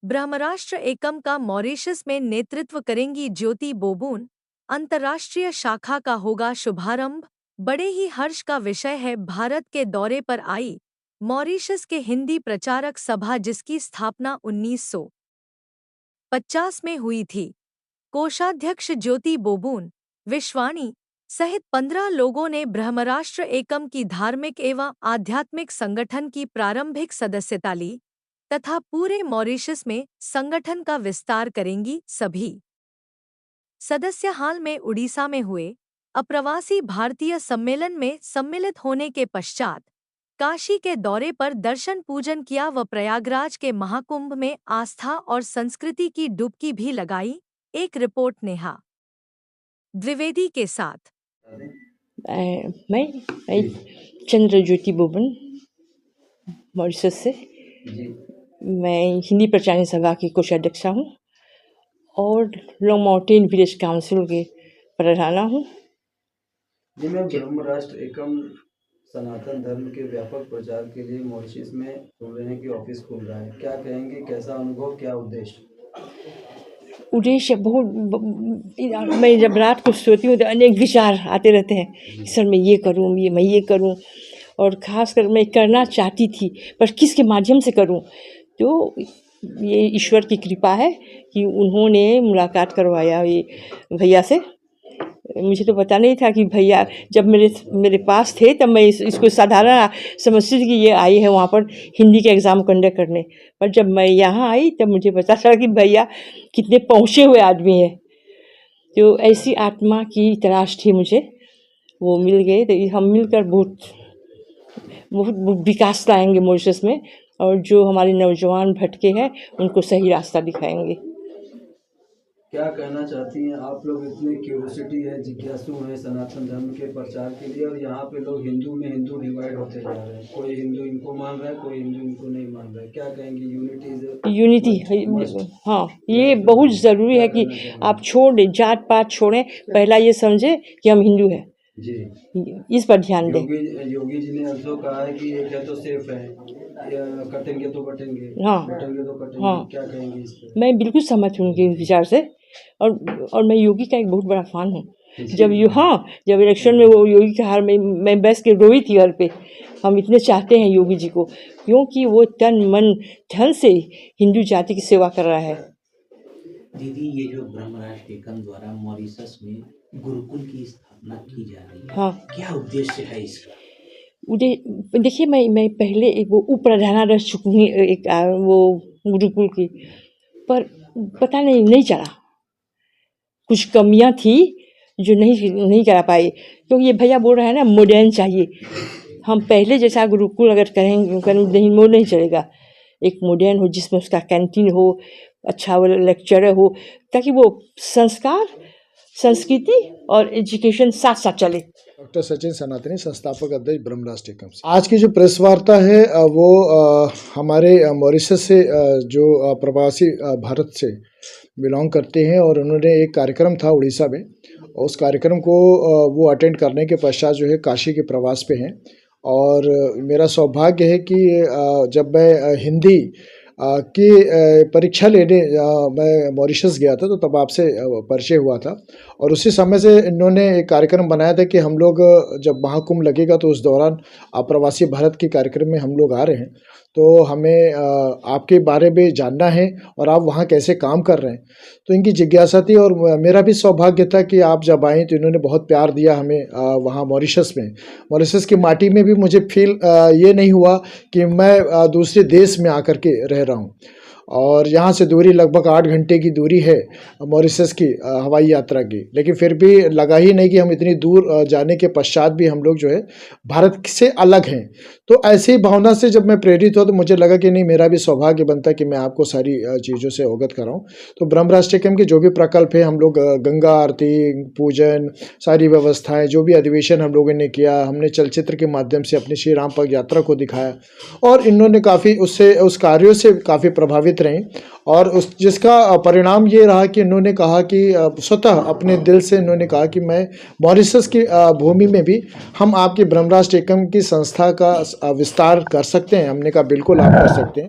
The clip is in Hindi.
ब्रह्मराष्ट्र एकम का मॉरिशस में नेतृत्व करेंगी ज्योति बोबून। अंतर्राष्ट्रीय शाखा का होगा शुभारंभ। बड़े ही हर्ष का विषय है, भारत के दौरे पर आई मॉरिशस के हिंदी प्रचारक सभा, जिसकी स्थापना 1950 में हुई थी। कोषाध्यक्ष ज्योति बोबून, विश्वाणी सहित 15 लोगों ने ब्रह्मराष्ट्र एकम की धार्मिक एवं आध्यात्मिक संगठन की प्रारंभिक सदस्यता ली तथा पूरे मॉरिशस में संगठन का विस्तार करेंगी। सभी सदस्य हाल में उड़ीसा में हुए अप्रवासी भारतीय सम्मेलन में सम्मिलित होने के पश्चात काशी के दौरे पर दर्शन पूजन किया व प्रयागराज के महाकुंभ में आस्था और संस्कृति की डुबकी भी लगाई। एक रिपोर्ट नेहा द्विवेदी के साथ। मैं चंद्र ज्योति बोबन, मॉरिशस से। मैं हिंदी प्रचार सभा की कोषाध्यक्षा हूँ और लॉन्ग माउंटेन विलेज काउंसिल के प्रधाना हूँ। जी मैं ब्रह्मराष्ट्र एकम सनातन धर्म के व्यापक प्रचार के लिए मॉरिशस में सुन रहे हैं कि ऑफिस खुल रहा है, क्या कहेंगे, कैसा अनुभव, क्या उद्देश्य? उद्देश्य बहुत, मैं जब रात को सोती हूँ तो अनेक विचार आते रहते हैं, सर मैं ये करूँ, मैं ये करूँ, और ख़ासकर मैं करना चाहती थी पर किसके माध्यम से करूँ। तो ये ईश्वर की कृपा है कि उन्होंने मुलाकात करवाया ये भैया से। मुझे तो पता नहीं था कि भैया जब मेरे पास थे तब मैं इसको साधारण समझती थी कि ये आई है वहाँ पर हिंदी के एग्ज़ाम कंडक्ट करने, पर जब मैं यहाँ आई तब मुझे पता चला कि भैया कितने पहुँचे हुए आदमी हैं। तो ऐसी आत्मा की तलाश थी मुझे, वो मिल गए। तो हम मिलकर बहुत विकास लाएंगे मॉरिशस में, और जो हमारे नौजवान भटके हैं उनको सही रास्ता दिखाएंगे। क्या कहना चाहती हैं आप? लोग इतने क्यूरियोसिटी है, जिज्ञासु हैं सनातन धर्म के प्रचार के लिए, और यहाँ पे लोग हिंदू में हिंदू डिवाइड होते जा रहे हैं। कोई हिंदू इनको मान रहा है, कोई हिंदू इनको नहीं मान रहा है। क्या कहेंगे? यूनिटी, हाँ, ये बहुत ज़रूरी है कि आप छोड़ें, जात पात छोड़ें, पहला ये समझे कि हम हिंदू हैं जी, इस पर ध्यान दें। योगी जी ने also कहा है कि एक है तो सेफ है, कटेंगे तो कटेंगे, हाँ, कटेंगे तो कटेंगे। हाँ, क्या कहेंगे इस पर? मैं बिल्कुल सहमत हूँ उनके विचार से, और मैं योगी का एक बहुत बड़ा फैन हूँ। जब इलेक्शन में वो योगी का हार में मैं बैठ के रोई थी घर पे। हम इतने चाहते हैं योगी जी को, क्योंकि वो तन मन धन से हिंदू जाति की सेवा कर रहा है। दीदी, ये जो ब्रह्मराष्ट्र एकम द्वारा मॉरिशस में गुरुकुल की स्थापना की जा रही है, हाँ, क्या उद्देश्य है इसका? देखिए, मैं पहले एक वो उपप्रधाना रह चुकी हूँ एक वो गुरुकुल की, पर पता नहीं चला, कुछ कमियां थी जो नहीं करा पाए, क्योंकि ये भैया बोल रहे हैं ना मॉडर्न चाहिए। हम पहले जैसा गुरुकुल अगर करेंगे नहीं, वो नहीं चलेगा। एक मॉडर्न हो जिसमें उसका कैंटीन हो, अच्छा वो लेक्चरर हो, ताकि वो संस्कार, संस्कृति और एजुकेशन साथ साथ चले। डॉक्टर सचिन सनातनी, संस्थापक अध्यक्ष ब्रह्मराष्ट्र एकम। आज की जो प्रेस वार्ता है वो हमारे मॉरिशस से जो प्रवासी भारत से बिलोंग करते हैं, और उन्होंने एक कार्यक्रम था उड़ीसा में, उस कार्यक्रम को वो अटेंड करने के पश्चात जो है काशी के प्रवास पे हैं। और मेरा सौभाग्य है कि जब मैं हिंदी की परीक्षा लेने मैं मॉरिशस गया था, तो तब आपसे परिचय हुआ था, और उसी समय से इन्होंने एक कार्यक्रम बनाया था कि हम लोग जब महाकुंभ लगेगा तो उस दौरान प्रवासी भारत के कार्यक्रम में हम लोग आ रहे हैं, तो हमें आपके बारे में जानना है और आप वहाँ कैसे काम कर रहे हैं। तो इनकी जिज्ञासा थी, और मेरा भी सौभाग्य था कि आप जब आए तो इन्होंने बहुत प्यार दिया हमें वहाँ मॉरिशस में। मॉरिशस की माटी में भी मुझे फील ये नहीं हुआ कि मैं दूसरे देश में आकर के रह रहा हूँ। और यहाँ से दूरी लगभग 8 घंटे की दूरी है मॉरिशस की हवाई यात्रा की, लेकिन फिर भी लगा ही नहीं कि हम इतनी दूर जाने के पश्चात भी हम लोग जो है भारत से अलग हैं। तो ऐसी भावना से जब मैं प्रेरित हुआ तो मुझे लगा कि नहीं, मेरा भी सौभाग्य बनता है कि मैं आपको सारी चीज़ों से अवगत कराऊँ। तो ब्रह्मराष्ट्र एकम के जो भी प्रकल्प है, हम लोग गंगा आरती, पूजन, सारी व्यवस्थाएँ, जो भी अधिवेशन हम लोगों ने किया, हमने चलचित्र के माध्यम से अपनी श्री राम पग यात्रा को दिखाया, और इन्होंने काफ़ी उस कार्यों से काफ़ी प्रभावित रहीं, और जिसका परिणाम ये रहा कि इन्होंने कहा कि स्वतः अपने दिल से इन्होंने कहा कि मैं मॉरिशस की भूमि में भी हम आपकी ब्रह्मराष्ट्र एकम की संस्था का विस्तार कर सकते हैं। हमने कहा बिल्कुल आप कर सकते हैं।